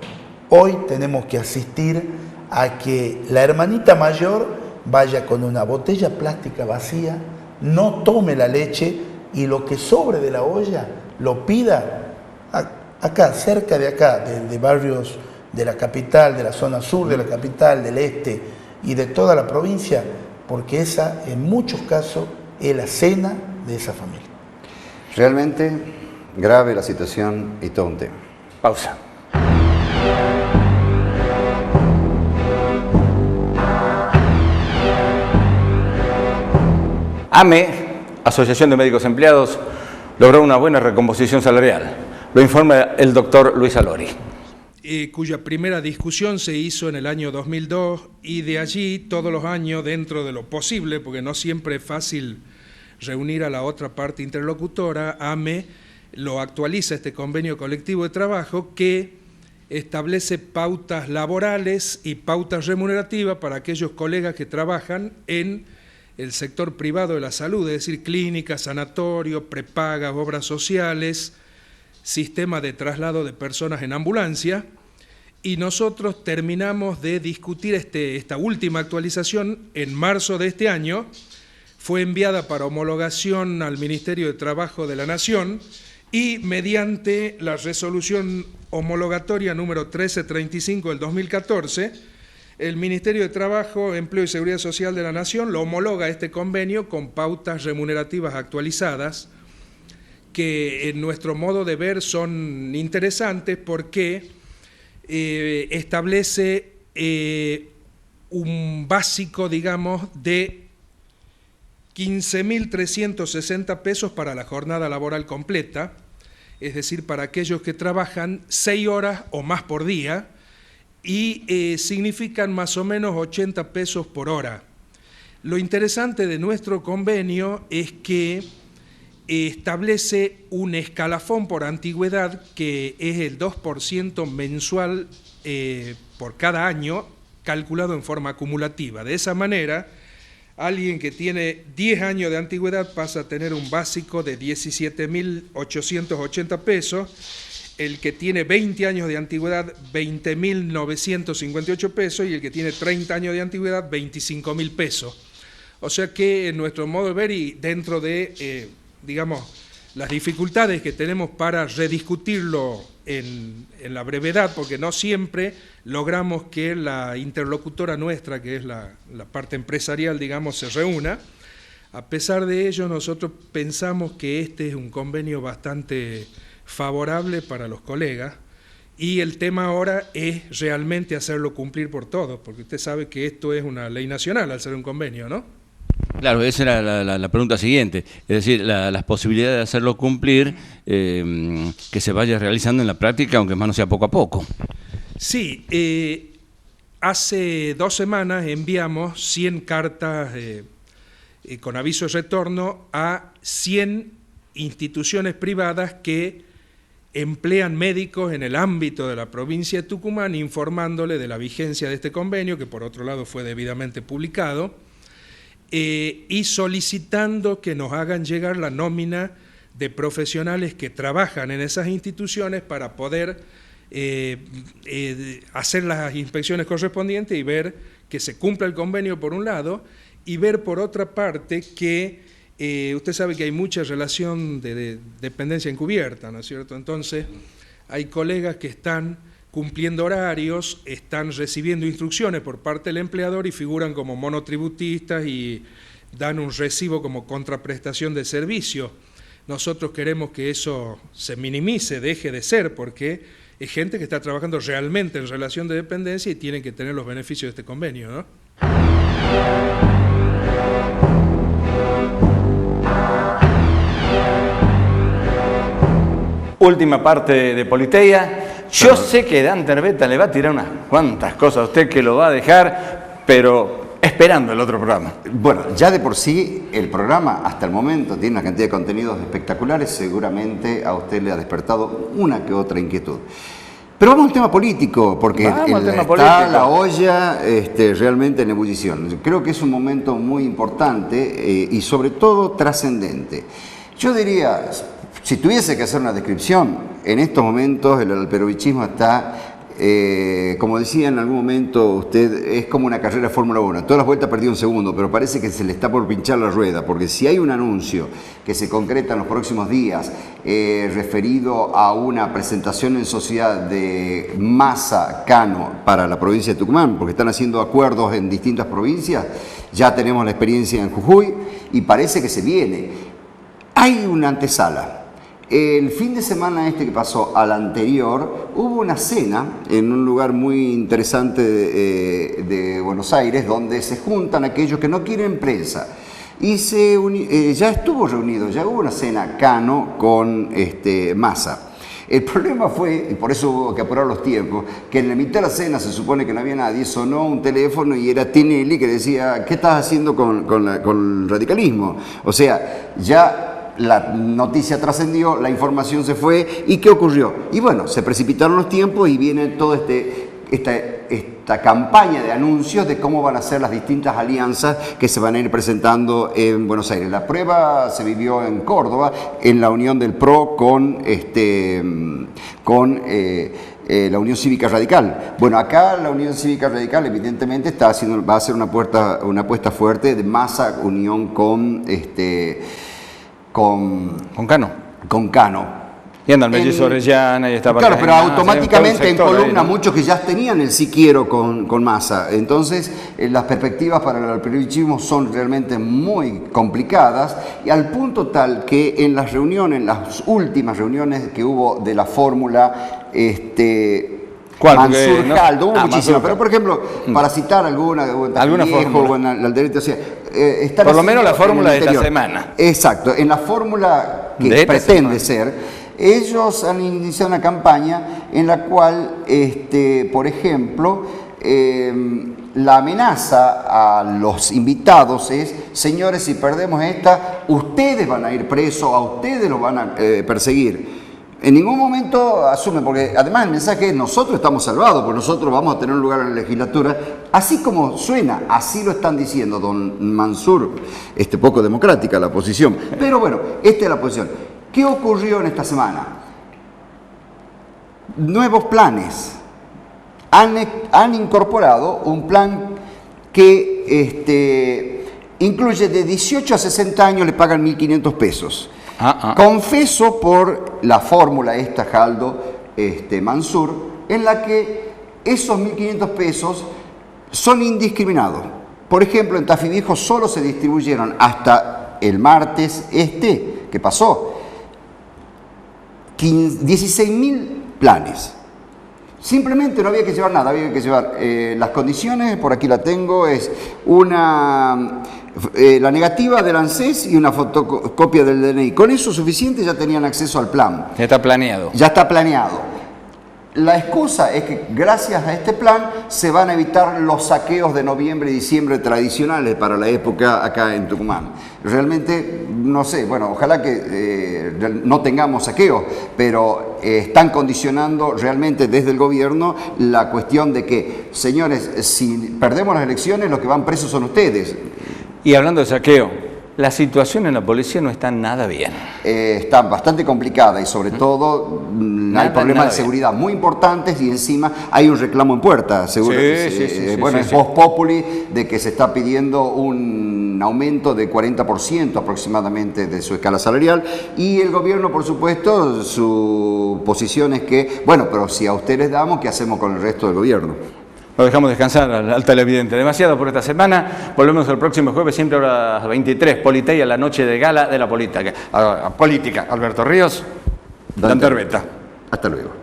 Hoy tenemos que asistir a que la hermanita mayor vaya con una botella plástica vacía, no tome la leche y lo que sobre de la olla lo pida acá, cerca de acá, de barrios de la capital, de la zona sur de la capital, del este y de toda la provincia, porque esa en muchos casos es la cena de esa familia. Realmente grave la situación y todo un tema. Pausa. AME, Asociación de Médicos Empleados, logró una buena recomposición salarial. Lo informa el doctor Luis Alori. Cuya primera discusión se hizo en el año 2002 y de allí todos los años, dentro de lo posible, porque no siempre es fácil reunir a la otra parte interlocutora, AME lo actualiza este convenio colectivo de trabajo que establece pautas laborales y pautas remunerativas para aquellos colegas que trabajan en el sector privado de la salud, es decir, clínicas, sanatorios, prepagas, obras sociales, sistema de traslado de personas en ambulancia, y nosotros terminamos de discutir esta última actualización en marzo de este año. Fue enviada para homologación al Ministerio de Trabajo de la Nación y mediante la resolución homologatoria número 1335 del 2014, el Ministerio de Trabajo, Empleo y Seguridad Social de la Nación lo homologa este convenio con pautas remunerativas actualizadas que en nuestro modo de ver son interesantes porque establece un básico, digamos, de 15.360 pesos para la jornada laboral completa, es decir, para aquellos que trabajan 6 horas o más por día, y significan más o menos 80 pesos por hora. Lo interesante de nuestro convenio es que establece un escalafón por antigüedad que es el 2% mensual por cada año, calculado en forma acumulativa. De esa manera, alguien que tiene 10 años de antigüedad pasa a tener un básico de 17.880 pesos, el que tiene 20 años de antigüedad, 20.958 pesos, y el que tiene 30 años de antigüedad, 25.000 pesos. O sea que en nuestro modo de ver y dentro de, digamos, las dificultades que tenemos para rediscutirlo en la brevedad, porque no siempre logramos que la interlocutora nuestra, que es la parte empresarial, digamos, se reúna. A pesar de ello, nosotros pensamos que este es un convenio bastante favorable para los colegas, y el tema ahora es realmente hacerlo cumplir por todos, porque usted sabe que esto es una ley nacional al ser un convenio, ¿no? Claro, esa era la pregunta siguiente, es decir, las posibilidades de hacerlo cumplir, que se vaya realizando en la práctica, aunque más no sea poco a poco. Sí, hace 2 semanas enviamos 100 cartas con aviso de retorno a 100 instituciones privadas que emplean médicos en el ámbito de la provincia de Tucumán, informándole de la vigencia de este convenio, que por otro lado fue debidamente publicado, y solicitando que nos hagan llegar la nómina de profesionales que trabajan en esas instituciones para poder hacer las inspecciones correspondientes y ver que se cumpla el convenio por un lado, y ver por otra parte que usted sabe que hay mucha relación de dependencia encubierta, ¿no es cierto? Entonces, hay colegas que están cumpliendo horarios, están recibiendo instrucciones por parte del empleador y figuran como monotributistas y dan un recibo como contraprestación de servicio. Nosotros queremos que eso se minimice, deje de ser, porque es gente que está trabajando realmente en relación de dependencia y tienen que tener los beneficios de este convenio, ¿no? Última parte de Politeia. Yo sé que Dante Herbeta le va a tirar unas cuantas cosas a usted que lo va a dejar, pero esperando el otro programa. Bueno, ya de por sí el programa hasta el momento tiene una cantidad de contenidos espectaculares, seguramente a usted le ha despertado una que otra inquietud. Pero vamos al tema político, porque está la olla realmente en ebullición. Creo que es un momento muy importante y sobre todo trascendente. Yo diría, si tuviese que hacer una descripción, en estos momentos el alperovichismo está, como decía en algún momento usted, es como una carrera de Fórmula 1. Todas las vueltas perdió un segundo, pero parece que se le está por pinchar la rueda, porque si hay un anuncio que se concreta en los próximos días referido a una presentación en sociedad de Massa Cano para la provincia de Tucumán, porque están haciendo acuerdos en distintas provincias, ya tenemos la experiencia en Jujuy y parece que se viene. Hay una antesala. El fin de semana que pasó al anterior, hubo una cena en un lugar muy interesante de Buenos Aires, donde se juntan aquellos que no quieren prensa. Y ya estuvo reunido, ya hubo una cena Cano con Massa. El problema fue, y por eso hubo que apurar los tiempos, que en la mitad de la cena se supone que no había nadie, sonó un teléfono y era Tinelli que decía, ¿qué estás haciendo con el radicalismo? O sea, ya la noticia trascendió, la información se fue, ¿y qué ocurrió? Y bueno, se precipitaron los tiempos y viene toda esta campaña de anuncios de cómo van a ser las distintas alianzas que se van a ir presentando en Buenos Aires. La prueba se vivió en Córdoba, en la unión del PRO con la Unión Cívica Radical. Bueno, acá la Unión Cívica Radical evidentemente va a hacer una apuesta fuerte de Massa unión con Cano. Con Cano. Y anda el mellizo Orellana y está. Claro, pero automáticamente en columna muchos que ya tenían el sí quiero con Massa. Entonces, las perspectivas para el alperovichismo son realmente muy complicadas, y al punto tal que en las últimas reuniones que hubo de la fórmula, ¿cuál? Mansur Caldo, hubo muchísimas, pero por ejemplo, para citar alguna fórmula, o sea, por lo menos la fórmula de esta semana. Exacto, en la fórmula que pretende ser, ellos han iniciado una campaña en la cual, por ejemplo, la amenaza a los invitados es, señores, si perdemos esta, ustedes van a ir presos, a ustedes los van a perseguir. En ningún momento asumen, porque además el mensaje es nosotros estamos salvados, porque nosotros vamos a tener un lugar en la legislatura, así como suena, así lo están diciendo don Mansur, poco democrática la posición, pero bueno, esta es la posición. ¿Qué ocurrió en esta semana? Nuevos planes. Han incorporado un plan que incluye de 18 a 60 años le pagan 1.500 pesos. Confeso por la fórmula esta, Jaldo Mansur, en la que esos 1.500 pesos son indiscriminados. Por ejemplo, en Tafí Viejo solo se distribuyeron hasta el martes que pasó, 16.000 planes. Simplemente no había que llevar nada, había que llevar las condiciones, por aquí la tengo, es la negativa del ANSES y una fotocopia del DNI. Con eso suficiente ya tenían acceso al plan. Ya está planeado. Ya está planeado. La excusa es que gracias a este plan se van a evitar los saqueos de noviembre y diciembre tradicionales para la época acá en Tucumán. Realmente, no sé, bueno, ojalá que no tengamos saqueos, pero están condicionando realmente desde el gobierno la cuestión de que, señores, si perdemos las elecciones, los que van presos son ustedes. Y hablando de saqueo, la situación en la policía no está nada bien. Está bastante complicada y sobre todo hay problemas de seguridad muy importantes y encima hay un reclamo en puerta, seguro. Bueno, es voz populi de que se está pidiendo un aumento de 40% aproximadamente de su escala salarial y el gobierno, por supuesto, su posición es que, bueno, pero si a ustedes damos, ¿qué hacemos con el resto del gobierno? Lo dejamos descansar al televidente. Demasiado por esta semana. Volvemos el próximo jueves, siempre a las 23. Politeia, la noche de gala de la política. Alberto Ríos, Dante Herbeta. Hasta luego.